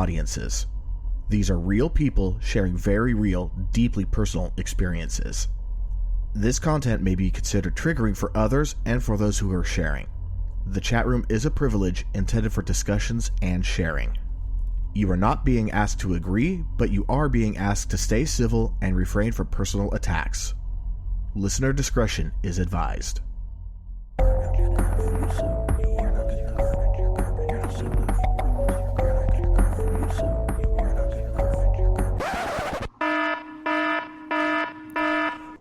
audiences. These are real people sharing very real, deeply personal experiences. This content may be considered triggering for others and for those who are sharing. The chat room is a privilege intended for discussions and sharing. You are not being asked to agree, but you are being asked to stay civil and refrain from personal attacks. Listener discretion is advised.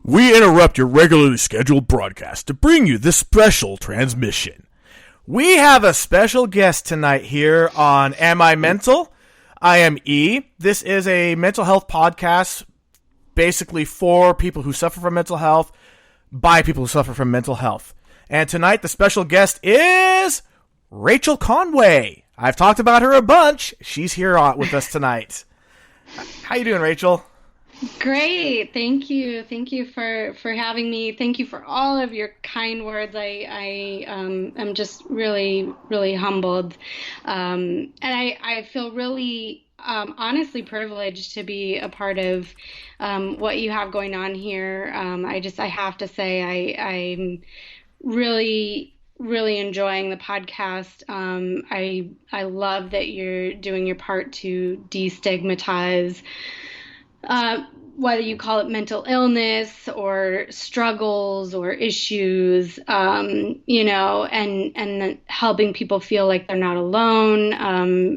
We interrupt your regularly scheduled broadcast to bring you this special transmission. We have a special guest tonight here on Am I Mental? I am E. This is a mental health podcast basically for people who suffer from mental health, by people who suffer from mental health. And tonight the special guest is Rachel Conway. I've talked about her a bunch. She's here with us tonight. How you doing, Rachel? Great. Thank you. Thank you for having me. Thank you for all of your kind words. I am just really, really humbled. And I feel really, honestly privileged to be a part of what you have going on here. I have to say, I'm really enjoying the podcast. I love that you're doing your part to destigmatize whether you call it mental illness or struggles or issues, and helping people feel like they're not alone.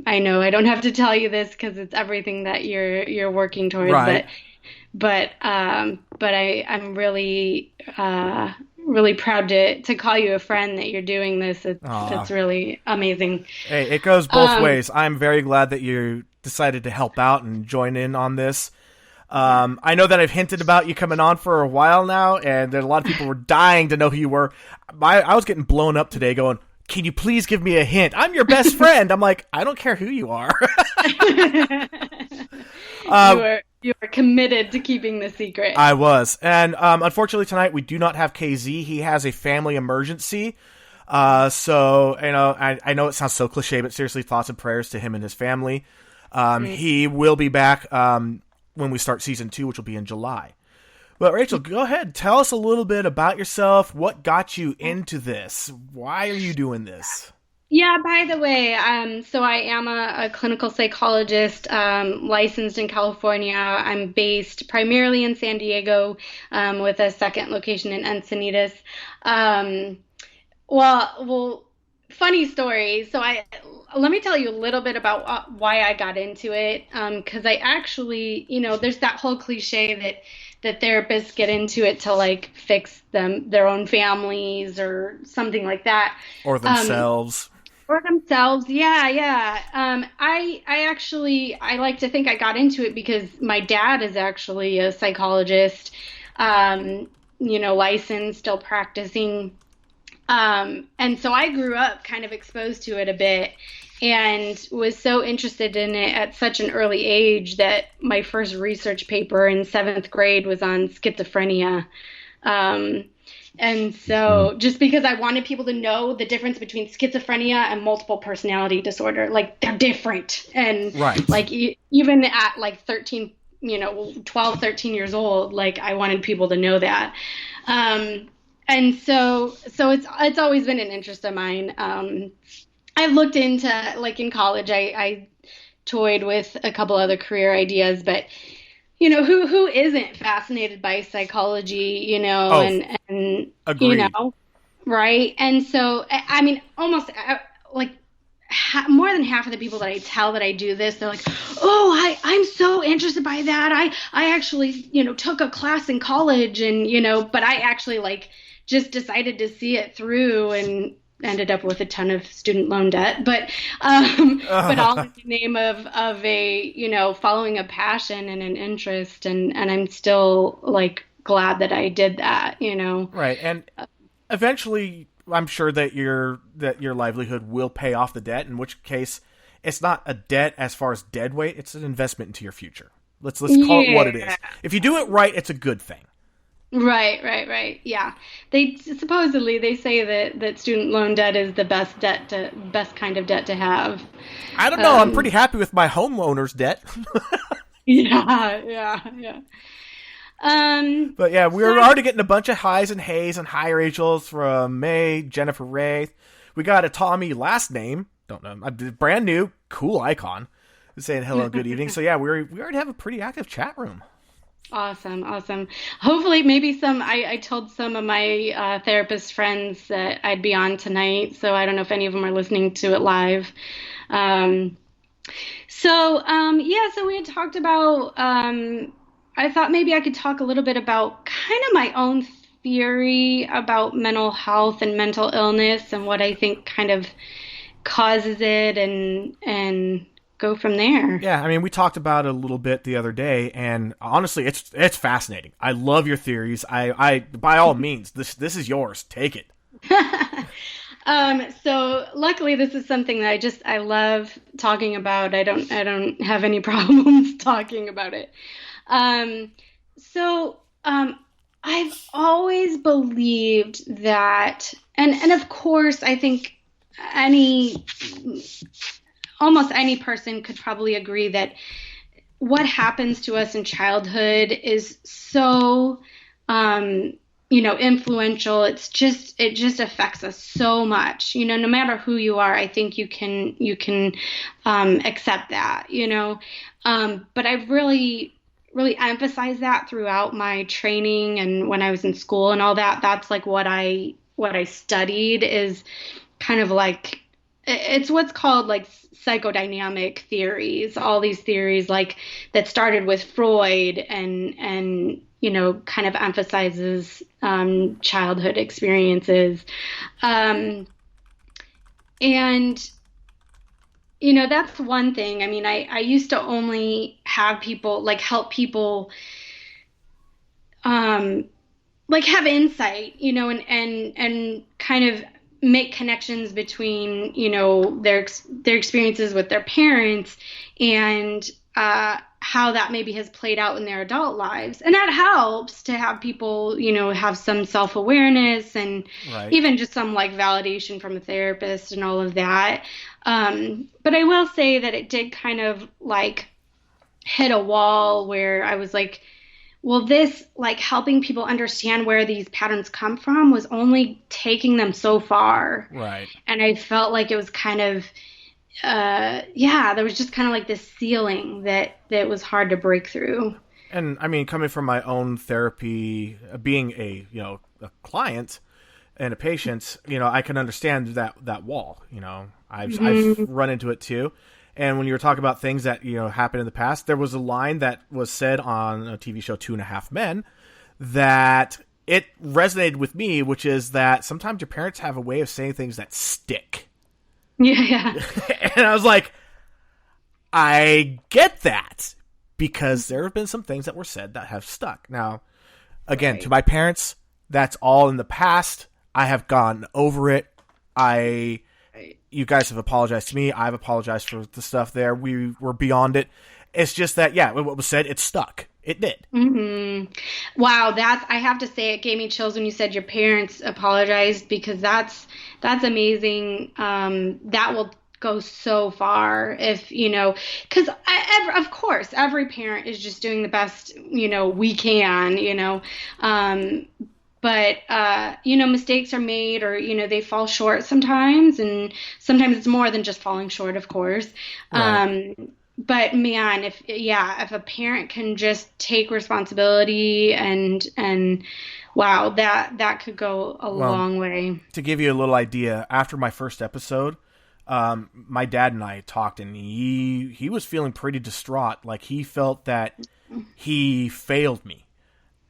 I know I don't have to tell you this because it's everything that you're working towards, right. but I'm really proud to call you a friend that you're doing this. It's really amazing. Hey, it goes both ways. I'm very glad that you decided to help out and join in on this. I know that I've hinted about you coming on for a while now, and a lot of people were dying to know who you were. I was getting blown up today going, can you please give me a hint? I'm your best friend. I'm like, I don't care who you are. You are committed to keeping the secret. I was. And unfortunately tonight we do not have KZ. He has a family emergency. So, I know it sounds so cliche, but seriously, thoughts and prayers to him and his family. He will be back when we start season 2, which will be in July. But Rachel, go ahead. Tell us a little bit about yourself. What got you into this? Why are you doing this? Yeah, by the way, so I am a clinical psychologist, licensed in California. I'm based primarily in San Diego, with a second location in Encinitas. Well, funny story. So let me tell you a little bit about why I got into it. Because I actually, there's that whole cliche that therapists get into it to like fix their own families or something like that. Or themselves. Yeah. I like to think I got into it because my dad is actually a psychologist, licensed, still practicing. And so I grew up kind of exposed to it a bit and was so interested in it at such an early age that my first research paper in 7th grade was on schizophrenia. And so just because I wanted people to know the difference between schizophrenia and multiple personality disorder, like they're different. And right. Like even at like 12, 13 years old, like I wanted people to know that. And so it's always been an interest of mine. I've looked into, like in college, I toyed with a couple other career ideas, but who isn't fascinated by psychology, and agreed. Right? And so, I mean, almost like more than half of the people that I tell that I do this, they're like, oh, I'm so interested by that. I actually, took a class in college and, but I actually like just decided to see it through and ended up with a ton of student loan debt, but all in the name of a, following a passion and an interest. And I'm still like glad that I did that, Right. And eventually I'm sure that your livelihood will pay off the debt, in which case it's not a debt as far as dead weight. It's an investment into your future. Let's call it what it is. If you do it right, it's a good thing. Right. Yeah. They supposedly they say that student loan debt is the best kind of debt to have. I don't know. I'm pretty Um, happy with my homeowner's debt. yeah. But yeah, we So were already getting a bunch of highs and hays and high Rachels from May, Jennifer Ray. We got a Tommy last name. Don't know. Brand new, cool icon. Saying hello, good evening. So yeah, we already have a pretty active chat room. awesome. Hopefully, maybe I told some of my therapist friends that I'd be on tonight, so I don't know if any of them are listening to it live. Um, yeah, so we had talked about, I thought maybe I could talk a little bit about kind of my own theory about mental health and mental illness and what I think kind of causes it and go from there. Yeah, I mean, we talked about it a little bit the other day, and honestly, it's fascinating. I love your theories. I by all means, this is yours. Take it. So luckily this is something that I love talking about. I don't have any problems talking about it. Um, so I've always believed that, and of course I think any almost any person could probably agree that what happens to us in childhood is so influential. It just affects us so much. No matter who you are, I think you can accept that. But I've really emphasized that throughout my training and when I was in school and all that. That's like what I studied is kind of like it's what's called like psychodynamic theories, all these theories like that started with Freud and kind of emphasizes childhood experiences. And that's one thing. I mean, I used to only have people like help people like have insight, and kind of make connections between, their experiences with their parents and how that maybe has played out in their adult lives. And that helps to have people, have some self-awareness and Right. even just some like validation from a therapist and all of that. But I will say that it did kind of like hit a wall where I was like, well, this like helping people understand where these patterns come from was only taking them so far. Right. And I felt like it was kind of, there was just kind of like this ceiling that was hard to break through. And I mean, coming from my own therapy, being a client and a patient, I can understand that wall. I've run into it too. And when you were talking about things that happened in the past, there was a line that was said on a TV show 2.5 Men that it resonated with me, which is that sometimes your parents have a way of saying things that stick. Yeah. And I was like, I get that, because there have been some things that were said that have stuck. Now, again, Right. to my parents, that's all in the past. I have gone over it. You guys have apologized to me. I've apologized for the stuff there. We were beyond it. It's just that, what was said, it stuck. It did. Wow, I have to say it gave me chills when you said your parents apologized, because that's amazing. That will go so far if, because of course every parent is just doing the best, we can. But mistakes are made, or they fall short sometimes, and sometimes it's more than just falling short, of course. Right. But man, if a parent can just take responsibility and wow, that could go a long way. To give you a little idea, after my first episode, my dad and I talked, and he was feeling pretty distraught. Like, he felt that he failed me.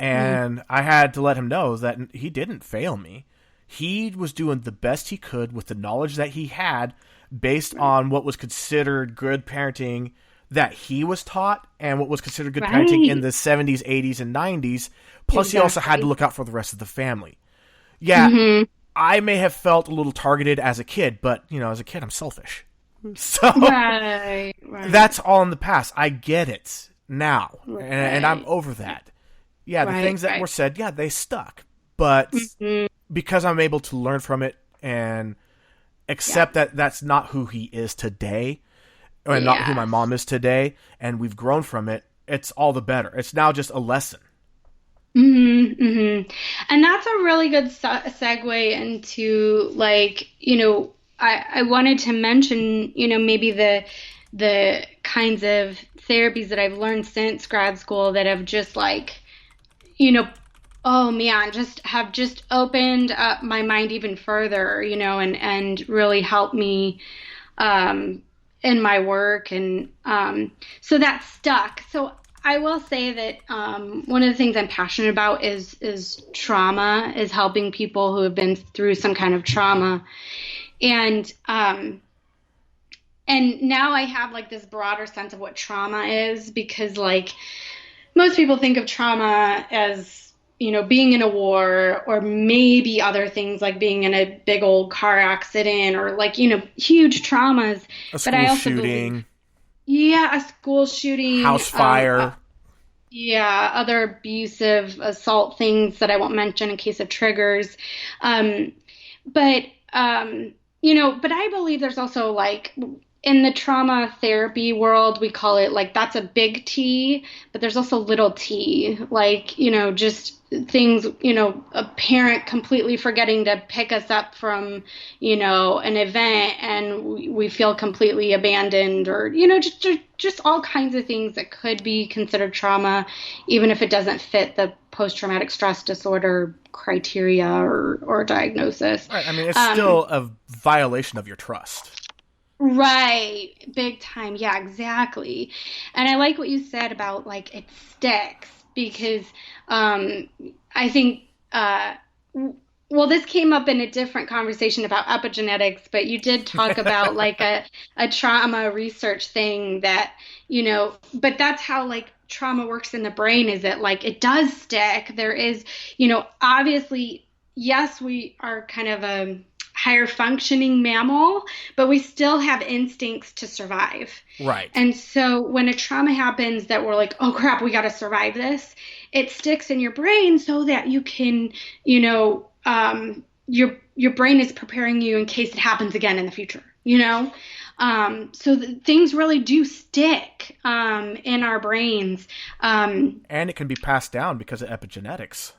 And I had to let him know that he didn't fail me. He was doing the best he could with the knowledge that he had, based on what was considered good parenting that he was taught, and what was considered good parenting in the 70s, 80s, and 90s. Plus, he also had to look out for the rest of the family. Yeah, I may have felt a little targeted as a kid, but, as a kid, I'm selfish. So Right. that's all in the past. I get it now, and I'm over that. Yeah, the Right, things that right. were said, yeah, they stuck. But Mhm. because I'm able to learn from it and Yeah. accept that that's not who he is today, or not who my Yes. mom is today, and we've grown from it, it's all the better. It's now just a lesson. And that's a really good segue into, like, I wanted to mention, maybe the kinds of therapies that I've learned since grad school that have just like, you know, oh man, just opened up my mind even further, and really helped me um, in my work, and so that stuck. So I will say that one of the things I'm passionate about is trauma, is helping people who have been through some kind of trauma, and now I have like this broader sense of what trauma is, because like most people think of trauma as, being in a war, or maybe other things like being in a big old car accident, or like, huge traumas. A But school I also believe, shooting, yeah, a school shooting, house fire. yeah, other abusive assault things that I won't mention in case of triggers. Um, but but I believe there's also like in the trauma therapy world, we call it like that's a big T, but there's also little t, like, just things, a parent completely forgetting to pick us up from, an event, and we feel completely abandoned, or, just all kinds of things that could be considered trauma, even if it doesn't fit the post-traumatic stress disorder criteria or diagnosis. Right. I mean, it's Um, still a violation of your trust. Right, big time. Yeah, exactly. And I like what you said about like it sticks, because um I think well, this came up in a different conversation about epigenetics, but you did talk about like a trauma research thing that, but that's how like trauma works in the brain, is that like it does stick. There is, obviously, yes, we are kind of a higher functioning mammal, but we still have instincts to survive. Right. And so when a trauma happens that we're like, oh crap, we got to survive this, it sticks in your brain so that you can, your brain is preparing you in case it happens again in the future, so things really do stick in our brains. And it can be passed down because of epigenetics.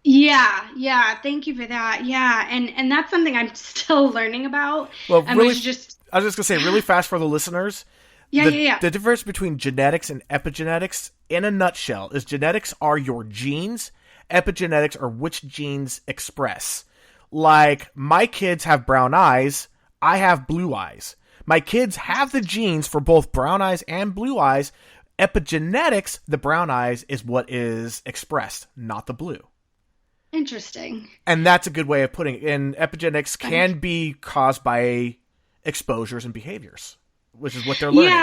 Yeah. Thank you for that. Yeah, and that's something I'm still learning about. Well, And really, was just I was just going to say really fast for the listeners, yeah, the, yeah, yeah. the difference between genetics and epigenetics, in a nutshell, is genetics are your genes, epigenetics are which genes express. Like, my kids have brown eyes, I have blue eyes. My kids have the genes for both brown eyes and blue eyes. Epigenetics, the brown eyes, is what is expressed, not the blue. Interesting. And that's a good way of putting it. And epigenetics can be caused by exposures and behaviors, which is what they're learning.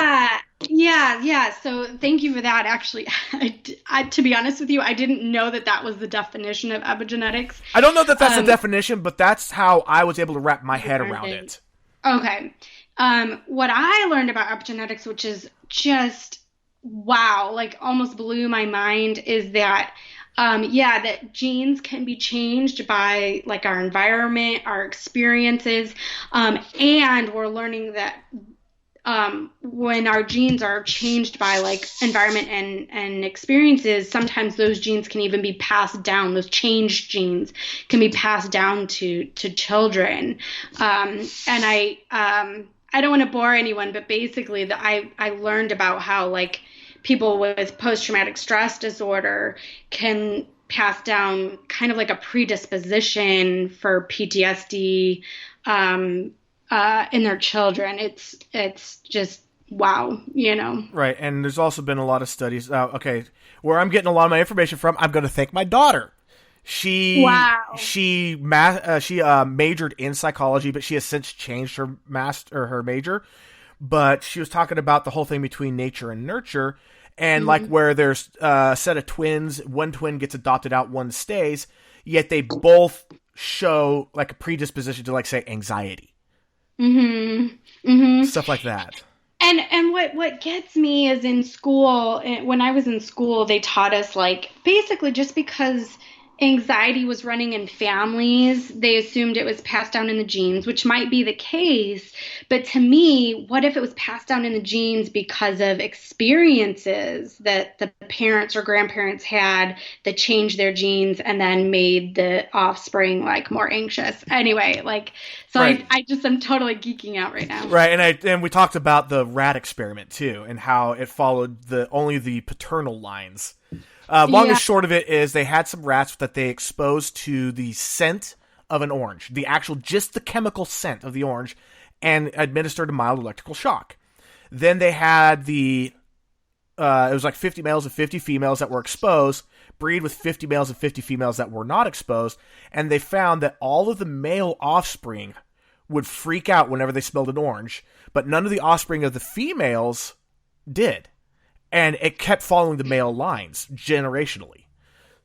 Yeah. So thank you for that. Actually, to be honest with you, I didn't know that was the definition of epigenetics. I don't know that that's the definition, but that's how I was able to wrap my head around it. Okay. What I learned about epigenetics, which is just wow, like almost blew my mind, is that that genes can be changed by like our environment, our experiences, and we're learning that when our genes are changed by like environment and experiences, sometimes those genes can even be passed down. Those changed genes can be passed down to children. And I don't want to bore anyone, but basically I learned about how like people with post-traumatic stress disorder can pass down kind of like a predisposition for PTSD in their children. It's just wow, Right, and there's also been a lot of studies. Okay, where I'm getting a lot of my information from, I'm going to thank my daughter. She majored in psychology, but she has since changed her her major. But she was talking about the whole thing between nature and nurture, and like where there's a set of twins, one twin gets adopted out, one stays, yet they both show like a predisposition to like say anxiety. Stuff like that. And what gets me is in school, when I was in school, they taught us like basically just because anxiety was running in families, they assumed it was passed down in the genes, which might be the case. But to me, what if it was passed down in the genes because of experiences that the parents or grandparents had that changed their genes and then made the offspring like more anxious? Anyway, like, so Right. I just am totally geeking out right now. Right, and we talked about the rat experiment too, and how it followed only the paternal lines. Long Yeah. and short of it is they had some rats that they exposed to the scent of an orange, the actual, just the chemical scent of the orange, and administered a mild electrical shock. Then they had it was like 50 males and 50 females that were exposed, breed with 50 males and 50 females that were not exposed, and they found that all of the male offspring would freak out whenever they smelled an orange, but none of the offspring of the females did. And it kept following the male lines generationally.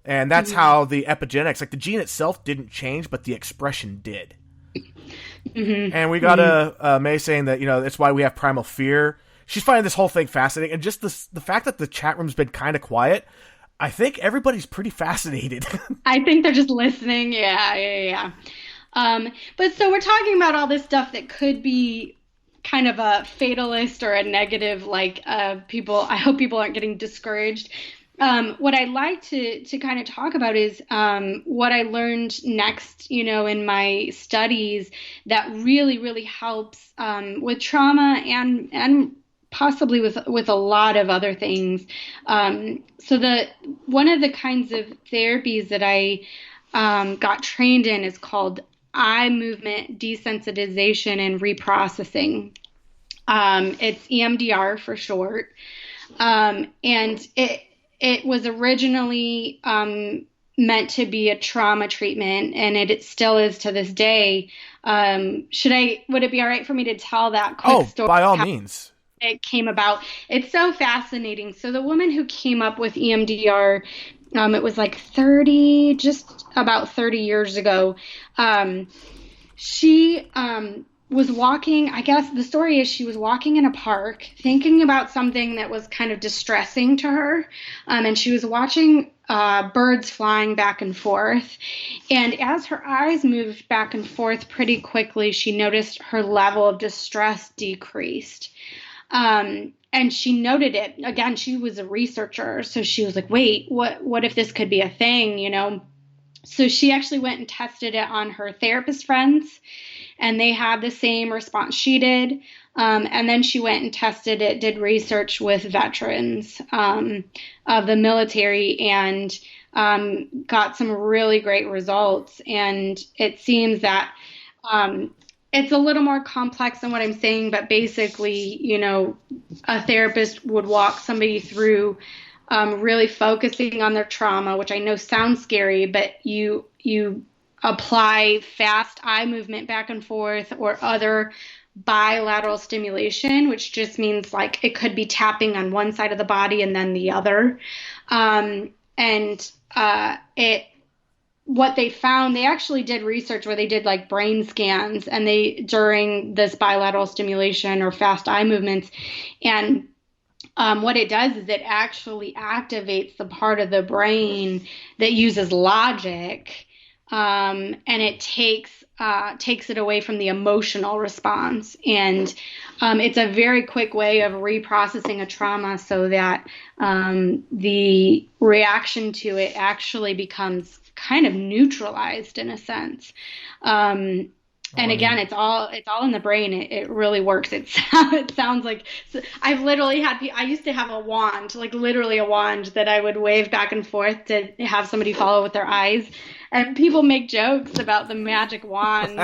And that's how the epigenetics, like the gene itself didn't change, but the expression did. And we got May saying that, it's why we have primal fear. She's finding this whole thing fascinating. And just the fact that the chat room's been kind of quiet, I think everybody's pretty fascinated. I think they're just listening. Yeah. But so we're talking about all this stuff that could be kind of a fatalist or a negative, like people, I hope people aren't getting discouraged. What I'd like to kind of talk about is what I learned next, in my studies that really, really helps with trauma and possibly with a lot of other things. So one of the kinds of therapies that I got trained in is called eye movement desensitization and reprocessing. It's EMDR for short. And it was originally meant to be a trauma treatment, and it still is to this day. Would it be all right for me to tell that quick story? By all means. It came about. It's so fascinating. So the woman who came up with EMDR, it was like just about 30 years ago. She was walking, I guess the story is she was walking in a park thinking about something that was kind of distressing to her. And she was watching birds flying back and forth. And as her eyes moved back and forth pretty quickly, she noticed her level of distress decreased. And she noted it. Again, she was a researcher. So she was like, wait, what if this could be a thing, So she actually went and tested it on her therapist friends, and they had the same response she did. And then she went and tested it, did research with veterans of the military, and got some really great results. And it seems that it's a little more complex than what I'm saying, but basically, a therapist would walk somebody through really focusing on their trauma, which I know sounds scary, but you apply fast eye movement back and forth or other bilateral stimulation, which just means like it could be tapping on one side of the body and then the other. What they found, they actually did research where they did like brain scans, and during this bilateral stimulation or fast eye movements, and what it does is it actually activates the part of the brain that uses logic, and it takes it away from the emotional response. And it's a very quick way of reprocessing a trauma so that the reaction to it actually becomes kind of neutralized in a sense. And again, it's all in the brain. It really works. It sounds like I've literally I used to have a wand, like literally a wand that I would wave back and forth to have somebody follow with their eyes. And people make jokes about the magic wand,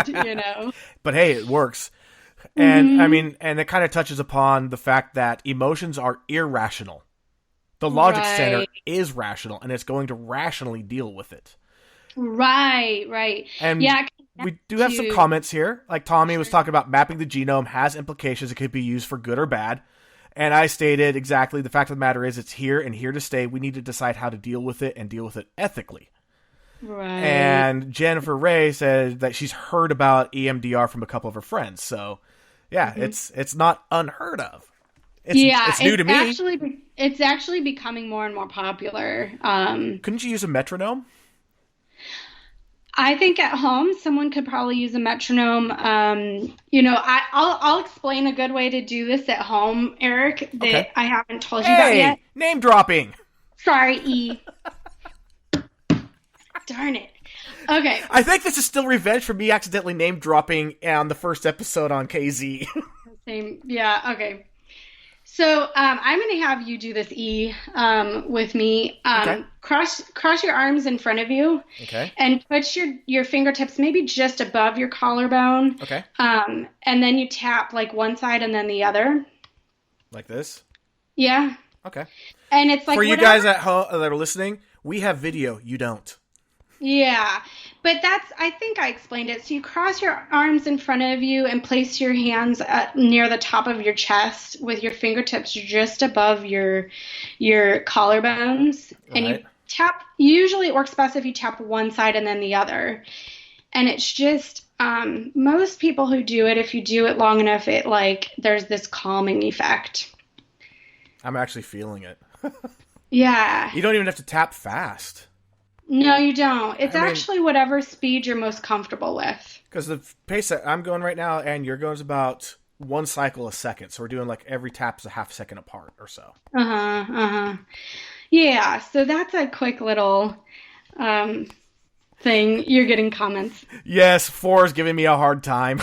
But hey, it works. And I mean, and it kind of touches upon the fact that emotions are irrational. The logic center is rational, and it's going to rationally deal with it. Right. And yeah, we do have some comments here. Like Tommy was talking about mapping the genome has implications. It could be used for good or bad. And I stated exactly, the fact of the matter is it's here and here to stay. We need to decide how to deal with it and deal with it ethically. Right. And Jennifer Ray said that she's heard about EMDR from a couple of her friends. So yeah, it's not unheard of. It's new to me. It's actually becoming more and more popular. Couldn't you use a metronome? I think at home someone could probably use a metronome. I'll explain a good way to do this at home, Eric, that I haven't told you about yet. Name dropping. Sorry, E. Darn it. Okay. I think this is still revenge for me accidentally name dropping on the first episode on KZ. Same. Yeah. Okay. So I'm going to have you do this, E, with me. Okay. Cross your arms in front of you. Okay. And put your fingertips maybe just above your collarbone. Okay. And then you tap like one side and then the other. Like this? Yeah. Okay. And it's like for you guys at home that are listening, we have video. You don't. Yeah, but I think I explained it. So you cross your arms in front of you and place your hands near the top of your chest with your fingertips just above your collarbones. Right. And you tap, usually it works best if you tap one side and then the other. And it's just, most people who do it, if you do it long enough, there's this calming effect. I'm actually feeling it. Yeah. You don't even have to tap fast. No, you don't. It's actually whatever speed you're most comfortable with. Because the pace that I'm going right now and you're going is about one cycle a second. So we're doing like every tap's a half second apart or so. Yeah, so that's a quick little thing. You're getting comments. Yes, Four is giving me a hard time.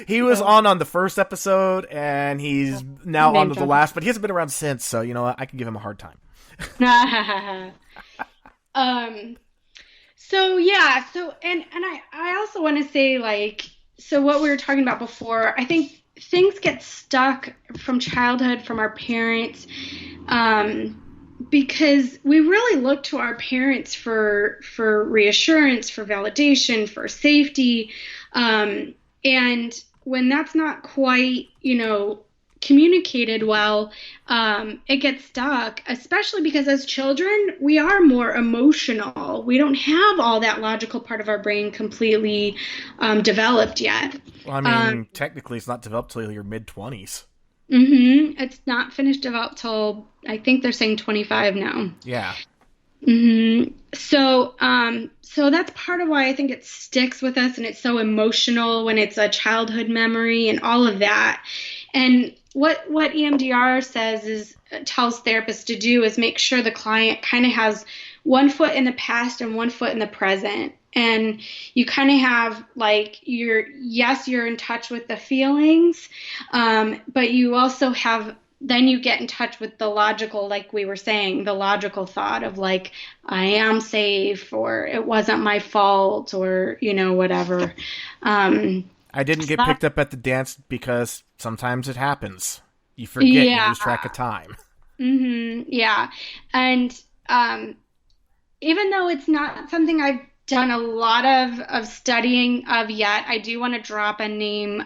He was on the first episode and he's now on to the last, but he hasn't been around since. So, you know what? I can give him a hard time. I also want to say, so what we were talking about before, I think things get stuck from childhood, from our parents, because we really look to our parents for reassurance, for validation, for safety, and when that's not quite, communicated well, it gets stuck, especially because as children, we are more emotional. We don't have all that logical part of our brain completely developed yet. Well, I mean, technically it's not developed till your mid-20s. Mm-hmm. It's not finished developed till, I think they're saying 25 now. Yeah. Mm-hmm. So that's part of why I think it sticks with us, and it's so emotional when it's a childhood memory and all of that. And what EMDR tells therapists to do is make sure the client kind of has one foot in the past and one foot in the present. And you kind of have you're in touch with the feelings, but you also then you get in touch with the logical, like we were saying, the logical thought of I am safe, or it wasn't my fault, or, whatever. I didn't get picked up at the dance because sometimes it happens. You forget, you lose track of time. Mm-hmm. Yeah. And even though it's not something I've done a lot of studying of yet, I do want to drop a name.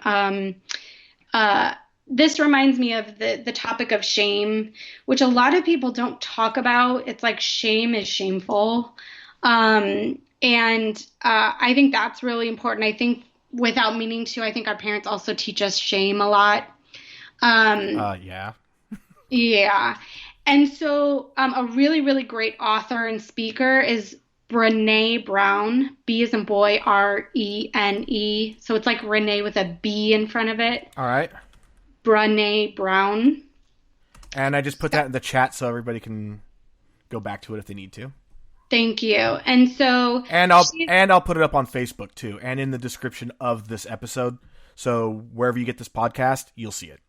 This reminds me of the topic of shame, which a lot of people don't talk about. It's like shame is shameful. And I think that's really important. I think without meaning to, I think our parents also teach us shame a lot. Yeah. Yeah. And so a really, really great author and speaker is Brené Brown, B as in boy, R-E-N-E. So it's like Renee with a B in front of it. All right. Brené Brown. And I just put that in the chat so everybody can go back to it if they need to. Thank you. And so I'll put it up on Facebook too, and in the description of this episode. So wherever you get this podcast, you'll see it.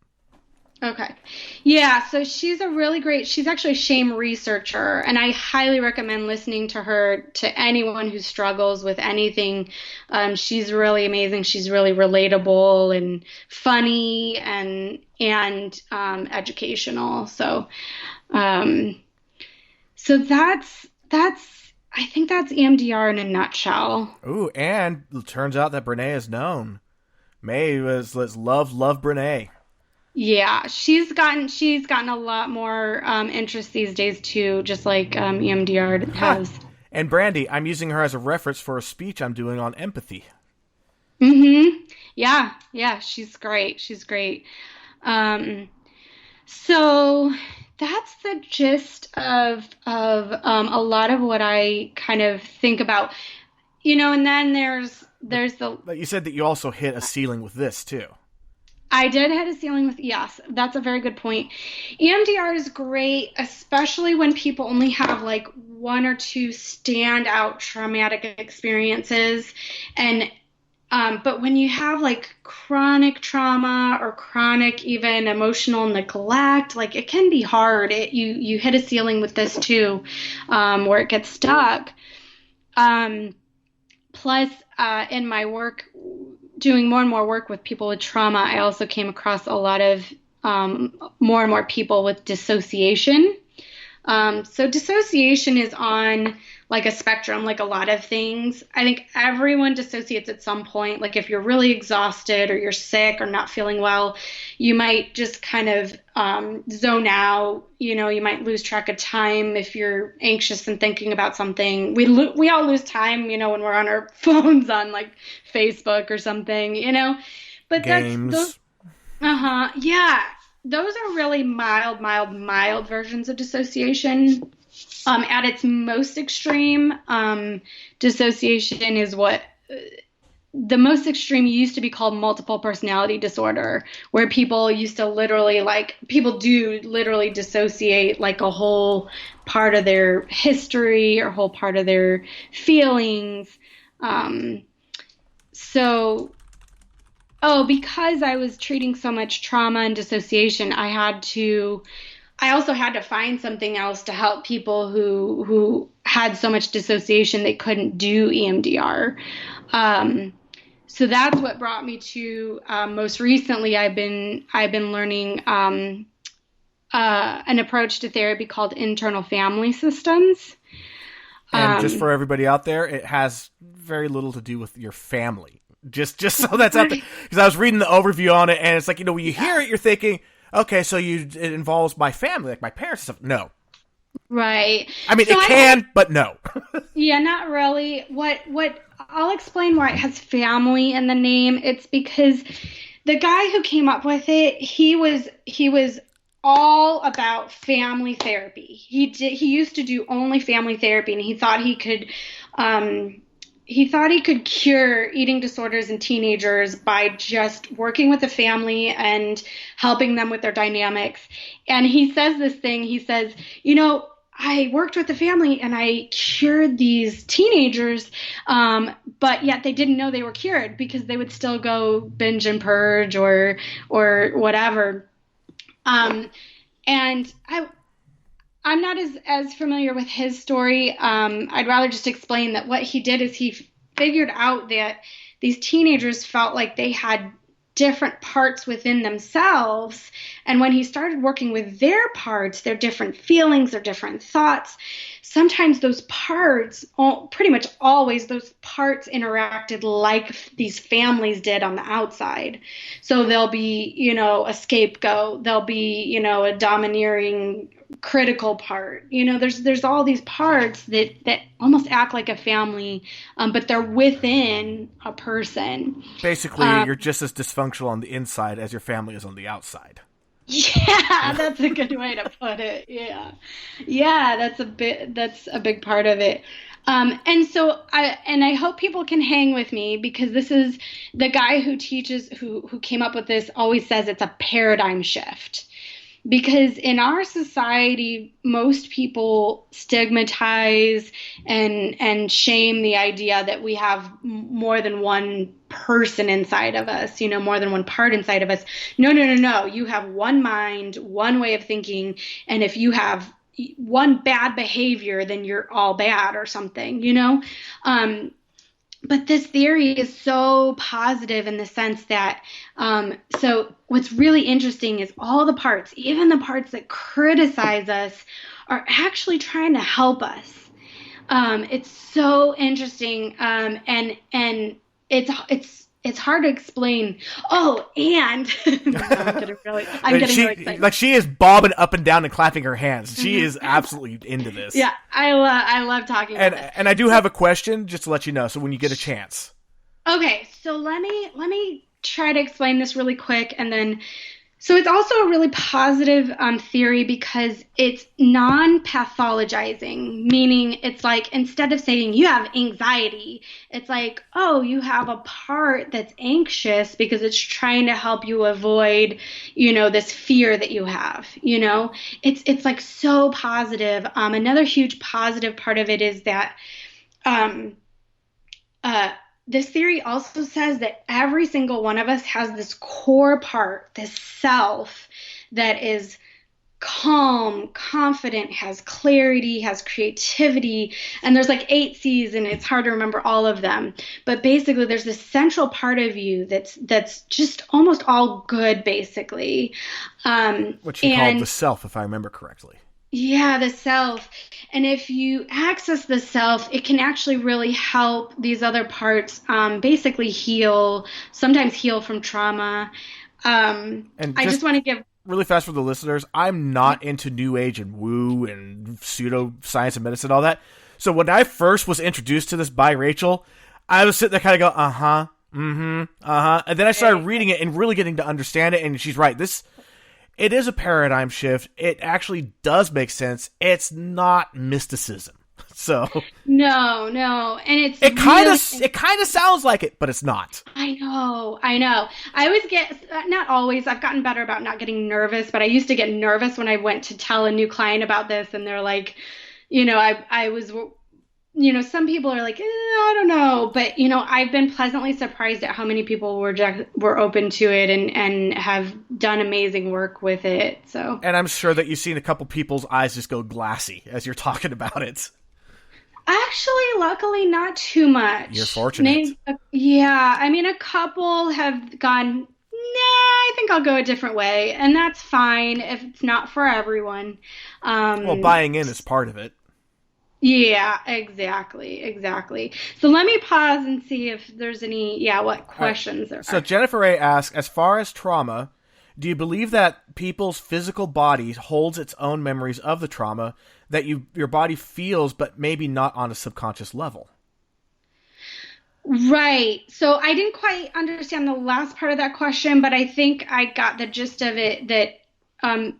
Okay. Yeah, so she's actually a shame researcher, and I highly recommend listening to her to anyone who struggles with anything. She's really amazing. She's really relatable and funny and educational. So I think that's EMDR in a nutshell. Ooh, and it turns out that Brené is known. May was love Brené. Yeah, she's gotten a lot more interest these days too, just like EMDR has. And Brandy, I'm using her as a reference for a speech I'm doing on empathy. Mm-hmm. Yeah, she's great. So that's the gist of a lot of what I kind of think about, and then there's the But you said that you also hit a ceiling with this too. I did hit a ceiling with, yes, that's a very good point. EMDR is great, especially when people only have like one or two standout traumatic experiences. And, but when you have like chronic trauma or chronic even emotional neglect, like it can be hard. You hit a ceiling with this too, where it gets stuck. Plus, in my work, doing more and more work with people with trauma, I also came across a lot of more and more people with dissociation. So dissociation is on like a spectrum, like a lot of things. I think everyone dissociates at some point. Like if you're really exhausted or you're sick or not feeling well, you might just kind of zone out. You might lose track of time if you're anxious and thinking about something. We all lose time, when we're on our phones on like Facebook or something, But Games. that's those. Yeah. Those are really mild versions of dissociation. At its most extreme, dissociation is what the most extreme used to be called multiple personality disorder, where people used to people do literally dissociate like a whole part of their history or whole part of their feelings. Because I was treating so much trauma and dissociation, I also had to find something else to help people who had so much dissociation they couldn't do EMDR. So that's what brought me to most recently. I've been learning an approach to therapy called internal family systems. And just for everybody out there, it has very little to do with your family. Just so that's out there. Because I was reading the overview on it, and it's like, when you hear it, you're thinking, okay, so it involves my family, like my parents and stuff. No. Right. I mean, it can, but no. Yeah, not really. What I'll explain why it has family in the name. It's because the guy who came up with it, he was all about family therapy. He used to do only family therapy, and he thought he could cure eating disorders in teenagers by just working with the family and helping them with their dynamics. And he says this thing, he says, I worked with the family and I cured these teenagers, but yet they didn't know they were cured because they would still go binge and purge or whatever. And I'm not as familiar with his story. I'd rather just explain that what he did is he figured out that these teenagers felt like they had different parts within themselves. And when he started working with their parts, their different feelings, their different thoughts, sometimes those parts, pretty much always, those parts interacted like these families did on the outside. So there'll be, a scapegoat, there'll be, a domineering critical part. There's all these parts that almost act like a family, but they're within a person. Basically, you're just as dysfunctional on the inside as your family is on the outside. Yeah, that's a good way to put it. Yeah, that's a big part of it. And so I hope people can hang with me, because this is the guy who came up with this always says it's a paradigm shift. Because in our society, most people stigmatize and shame the idea that we have more than one person inside of us, more than one part inside of us. No. You have one mind, one way of thinking. And if you have one bad behavior, then you're all bad or something, But this theory is so positive in the sense that, so what's really interesting is all the parts, even the parts that criticize us, are actually trying to help us. It's so interesting, and it's hard to explain. Oh, and I'm getting really excited. Like, she is bobbing up and down and clapping her hands. She is absolutely into this. Yeah, I love talking about this. And I do have a question, just to let you know, so when you get a chance. Okay, so let me try to explain this really quick, and then So it's also a really positive theory because it's non-pathologizing, meaning it's like instead of saying you have anxiety, it's like, oh, you have a part that's anxious because it's trying to help you avoid, this fear that you have. It's like so positive. Another huge positive part of it is that um, this theory also says that every single one of us has this core part, this self that is calm, confident, has clarity, has creativity, and there's like 8 C's and it's hard to remember all of them. But basically there's this central part of you that's just almost all good basically. What she called the self, if I remember correctly. Yeah, the self. And if you access the self, it can actually really help these other parts basically sometimes heal from trauma. I just want to give really fast for the listeners, I'm not into New Age and woo and pseudoscience and medicine and all that. So when I first was introduced to this by Rachel, I was sitting there kind of go, uh-huh, mm-hmm, uh-huh. And then I started reading it and really getting to understand it, and she's right. It is a paradigm shift. It actually does make sense. It's not mysticism. So no, and it kind of sounds like it, but it's not. I know. I always get, not always, I've gotten better about not getting nervous, but I used to get nervous when I went to tell a new client about this, and they're like, I was, some people are like, I don't know, but I've been pleasantly surprised at how many people were open to it and have done amazing work with it. So, and I'm sure that you've seen a couple people's eyes just go glassy as you're talking about it. Actually, luckily, not too much. You're fortunate. Yeah, I mean, a couple have gone, nah, I think I'll go a different way, and that's fine if it's not for everyone. Well, buying in is part of it. Yeah, exactly. So let me pause and see if there's what questions there are. So Jennifer A. asks, as far as trauma, do you believe that people's physical body holds its own memories of the trauma that your body feels, but maybe not on a subconscious level? Right. So I didn't quite understand the last part of that question, but I think I got the gist of it that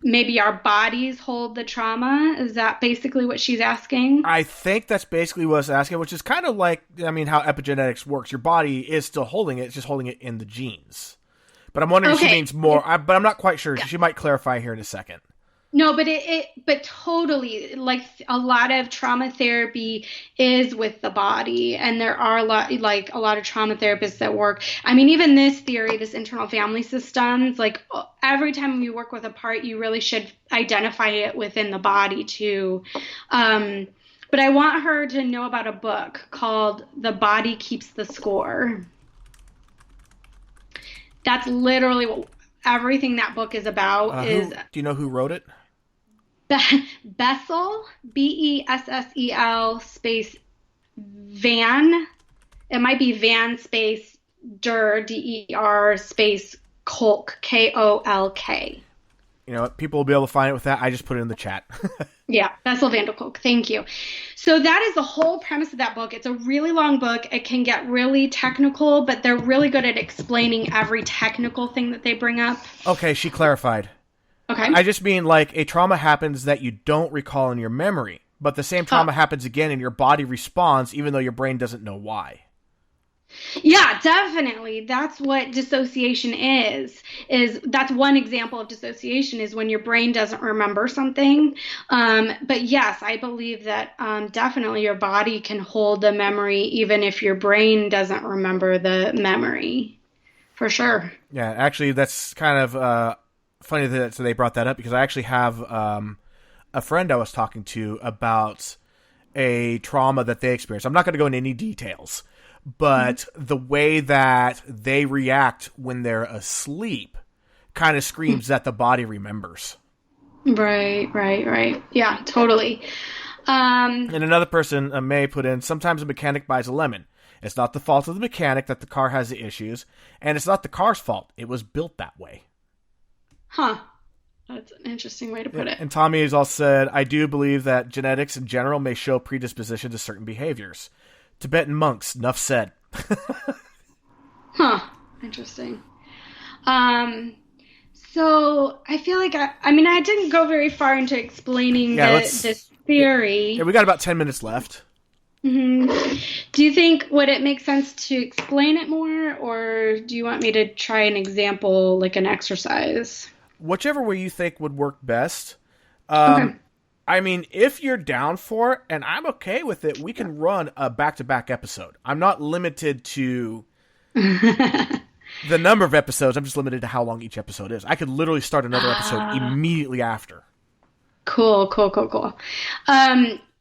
maybe our bodies hold the trauma. Is that basically what she's asking? I think that's basically what it's asking, which is kind of like, how epigenetics works. Your body is still holding it. It's just holding it in the genes. But I'm wondering if she means more, but I'm not quite sure. Yeah. She might clarify here in a second. No, but totally, like a lot of trauma therapy is with the body, and there are a lot of trauma therapists that work. I mean, even this theory, this internal family systems, like every time you work with a part, you really should identify it within the body too. But I want her to know about a book called "The Body Keeps the Score." That's literally what everything that book is about. Do you know who wrote it? Bessel, Bessel space Van. It might be Van space Der, Der space Kolk, Kolk. People will be able to find it with that. I just put it in the chat. Yeah, Bessel van der Kolk. Thank you. So that is the whole premise of that book. It's a really long book. It can get really technical, but they're really good at explaining every technical thing that they bring up. Okay, she clarified. Okay. I just mean like a trauma happens that you don't recall in your memory, but the same trauma happens again and your body responds even though your brain doesn't know why. Yeah, definitely. That's what dissociation is that's one example of dissociation is when your brain doesn't remember something. But yes, I believe that definitely your body can hold the memory even if your brain doesn't remember the memory. For sure. Yeah, actually, that's kind of funny that they brought that up because I actually have a friend I was talking to about a trauma that they experienced. I'm not going to go into any details, but the way that they react when they're asleep kind of screams that the body remembers. Right. Yeah, totally. And another person, May, put in, sometimes a mechanic buys a lemon. It's not the fault of the mechanic that the car has the issues, and it's not the car's fault. It was built that way. Huh. That's an interesting way to put it. And Tommy has also said, I do believe that genetics in general may show predisposition to certain behaviors. Tibetan monks, enough said. Huh. Interesting. So I feel like I mean, I didn't go very far into explaining this theory. Yeah, we got about 10 minutes left. hmm Do you think, would it make sense to explain it more, or do you want me to try an example, like an exercise? Whichever way you think would work best. Okay. I mean, if you're down for it, and I'm okay with it, we can run a back-to-back episode. I'm not limited to the number of episodes. I'm just limited to how long each episode is. I could literally start another episode immediately after. Cool.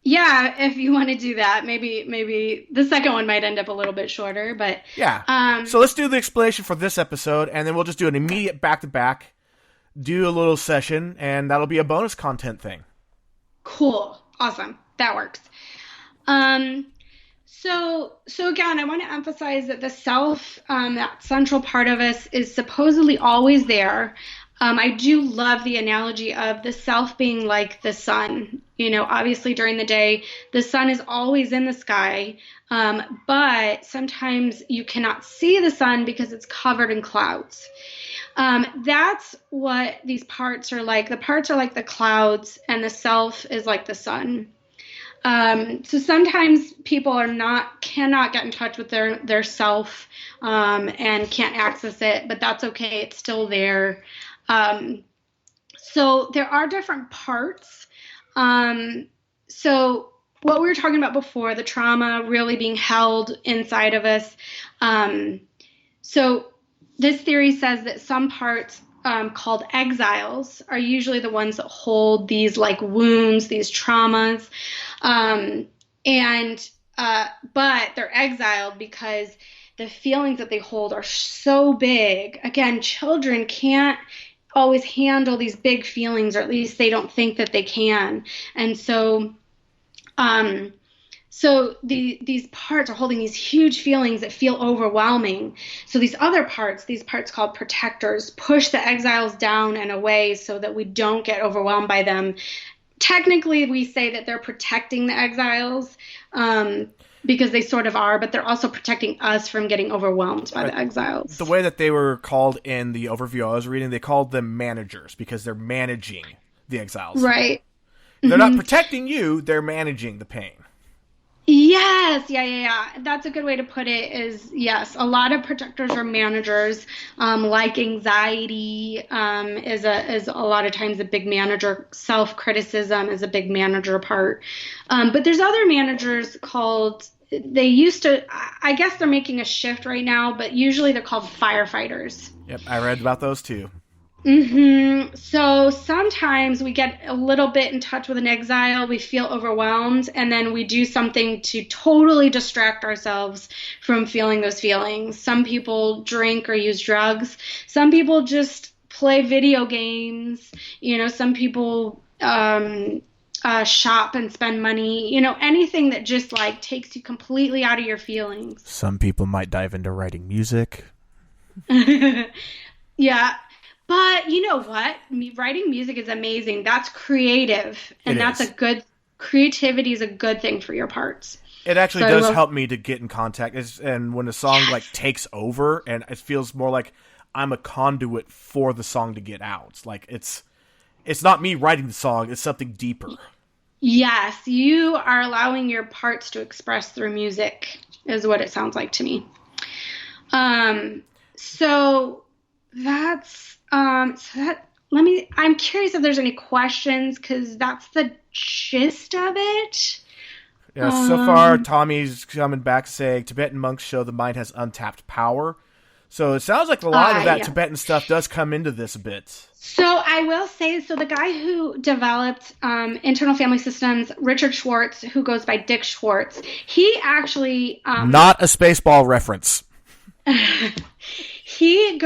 Yeah, if you want to do that, maybe the second one might end up a little bit shorter, but yeah. So let's do the explanation for this episode, and then we'll just do an immediate back-to-back, do a little session, and that'll be a bonus content thing. Cool. Awesome. That works. So again, I want to emphasize that the self, that central part of us, is supposedly always there. I do love the analogy of the self being like the sun. Obviously during the day, the sun is always in the sky, but sometimes you cannot see the sun because it's covered in clouds. That's what these parts are like. The parts are like the clouds, and the self is like the sun. So sometimes people cannot get in touch with their self, and can't access it, but that's okay. It's still there. So there are different parts. So what we were talking about before, the trauma really being held inside of us. So this theory says that some parts, called exiles, are usually the ones that hold these like wounds, these traumas. But they're exiled because the feelings that they hold are so big. Again, children can't always handle these big feelings, or at least they don't think that they can. And so, these parts are holding these huge feelings that feel overwhelming. So these parts called protectors, push the exiles down and away so that we don't get overwhelmed by them. Technically, we say that they're protecting the exiles, because they sort of are, but they're also protecting us from getting overwhelmed by the exiles. The way that they were called in the overview I was reading, they called them managers because they're managing the exiles. Right. They're not protecting you, they're managing the pain. Yes, yeah. That's a good way to put it. Is yes, a lot of protectors are managers. Like anxiety is a lot of times a big manager. Self-criticism is a big manager part. But there's other managers called. They used to. I guess they're making a shift right now, but usually they're called firefighters. Yep, I read about those too. So sometimes we get a little bit in touch with an exile, we feel overwhelmed, and then we do something to totally distract ourselves from feeling those feelings. Some people drink or use drugs. Some people just play video games. Some people shop and spend money. Anything that just like takes you completely out of your feelings. Some people might dive into writing music. Yeah. But you know what? Writing music is amazing. That's creative. And creativity is a good thing for your parts. It actually does help me to get in contact. And when a song takes over, and it feels more like I'm a conduit for the song to get out. Like it's not me writing the song, it's something deeper. Yes, you are allowing your parts to express through music, is what it sounds like to me. So I'm curious if there's any questions, because that's the gist of it. Yeah, so far Tommy's coming back saying Tibetan monks show the mind has untapped power. So it sounds like a lot of that Tibetan stuff does come into this a bit. So I will say, the guy who developed internal family systems, Richard Schwartz, who goes by Dick Schwartz, he actually... Not a Spaceball reference. He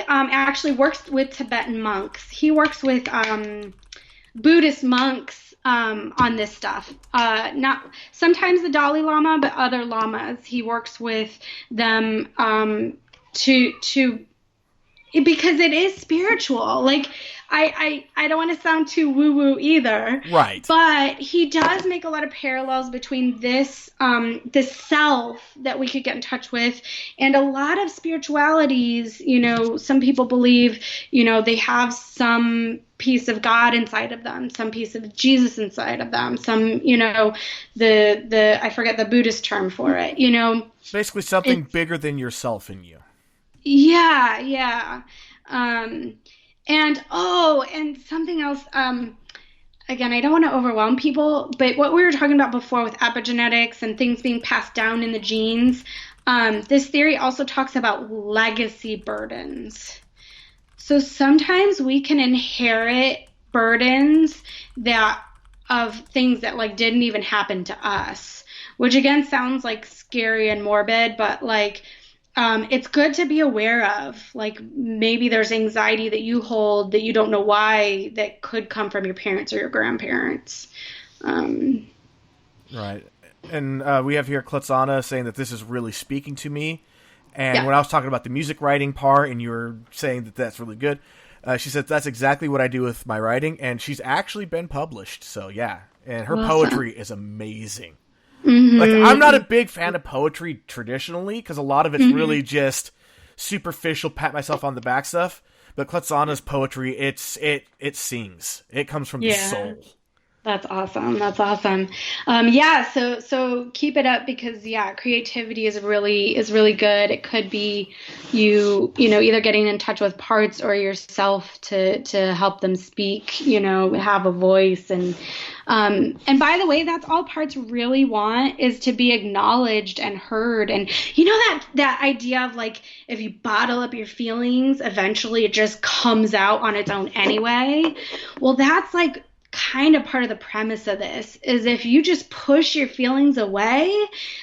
actually works with Tibetan monks. He works with Buddhist monks on this stuff. Not sometimes the Dalai Lama, but other lamas. He works with them to because it is spiritual. Like I don't want to sound too woo-woo either. Right. But he does make a lot of parallels between this self that we could get in touch with and a lot of spiritualities. Some people believe, they have some piece of God inside of them, some piece of Jesus inside of them, some, I forget the Buddhist term for it, Basically something bigger than yourself in you. Yeah, yeah. And something else, again, I don't want to overwhelm people, but what we were talking about before with epigenetics and things being passed down in the genes, this theory also talks about legacy burdens. So sometimes we can inherit burdens of things that like didn't even happen to us, which again sounds like scary and morbid, but like it's good to be aware of. Like maybe there's anxiety that you hold that you don't know why that could come from your parents or your grandparents. Right. And we have here Kletzana saying that this is really speaking to me. And when I was talking about the music writing part and you were saying that that's really good, she said that's exactly what I do with my writing. And she's actually been published. So, yeah. And her poetry is amazing. Mm-hmm. Like, I'm not a big fan of poetry traditionally because a lot of it's really just superficial, pat myself on the back stuff. But Kletzana's poetry, it sings. It comes from the soul. That's awesome. That's awesome. So keep it up because creativity is really good. It could be you either getting in touch with parts or yourself to help them speak, have a voice and by the way, that's all parts really want is to be acknowledged and heard. And that idea of like if you bottle up your feelings, eventually it just comes out on its own anyway. Well, that's like kind of part of the premise of this is if you just push your feelings away,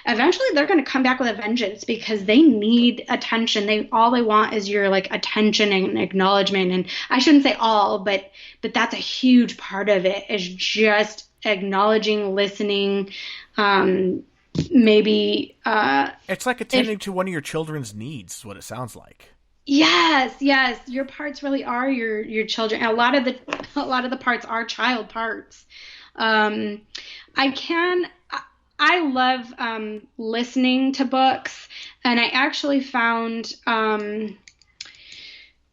eventually they're going to come back with a vengeance because they need attention. All they want is your like attention and acknowledgement. And I shouldn't say all, but that's a huge part of it is just acknowledging, listening, maybe. It's like attending to one of your children's needs is what it sounds like. Yes. Your parts really are your children. And a lot of the parts are child parts. I love listening to books, and I actually found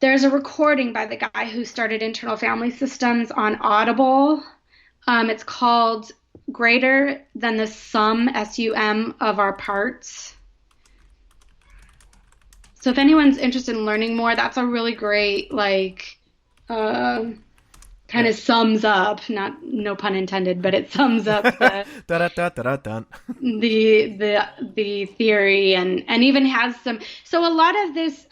there's a recording by the guy who started Internal Family Systems on Audible. It's called Greater Than the Sum, S-U-M, of Our Parts. So if anyone's interested in learning more, that's a really great, kind of sums up, no pun intended, but it sums up the theory and even has some. So a lot of this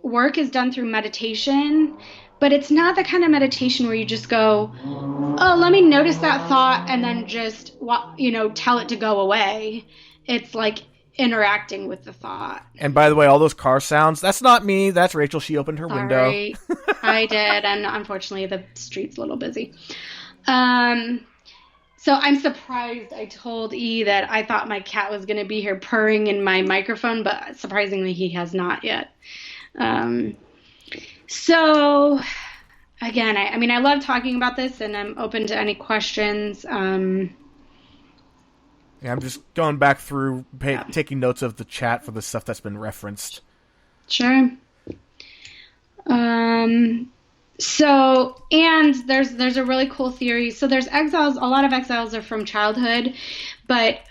work is done through meditation, but it's not the kind of meditation where you just go, oh, let me notice that thought and then just, tell it to go away. It's like interacting with the thought. And by the way, all those car sounds, that's not me. That's Rachel. She opened her window. I did. And unfortunately, the street's a little busy. So I'm surprised I told E that I thought my cat was going to be here purring in my microphone, but surprisingly, he has not yet. So again, I love talking about this and I'm open to any questions. Yeah, I'm just going back through, taking notes of the chat for the stuff that's been referenced. Sure. So, and there's a really cool theory. So there's exiles. A lot of exiles are from childhood, but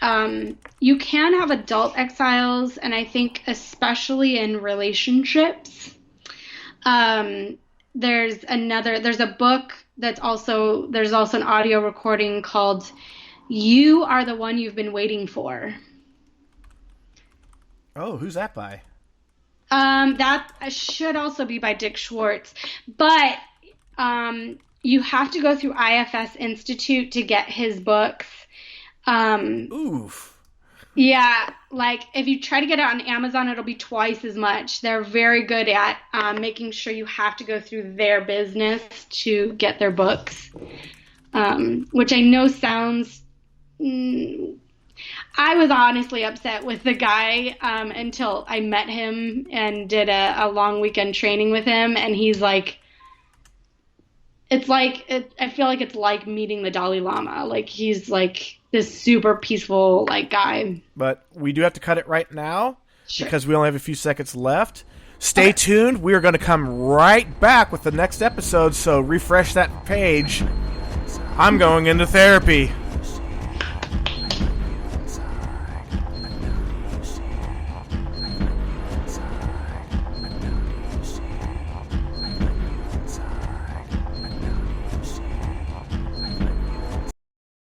you can have adult exiles, and I think especially in relationships. There's a book there's also an audio recording called You Are the One You've Been Waiting For. Oh, who's that by? That should also be by Dick Schwartz. But you have to go through IFS Institute to get his books. Oof. Yeah, like if you try to get it on Amazon, it'll be twice as much. They're very good at making sure you have to go through their business to get their books, which I know sounds... I was honestly upset with the guy until I met him and did a long weekend training with him, and he's like, it's like I feel like it's like meeting the Dalai Lama. Like he's like this super peaceful like guy. But we do have to cut it right now Sure. because we only have a few seconds left. Stay tuned. We are going to come right back with the next episode, so refresh that page. I'm going into therapy.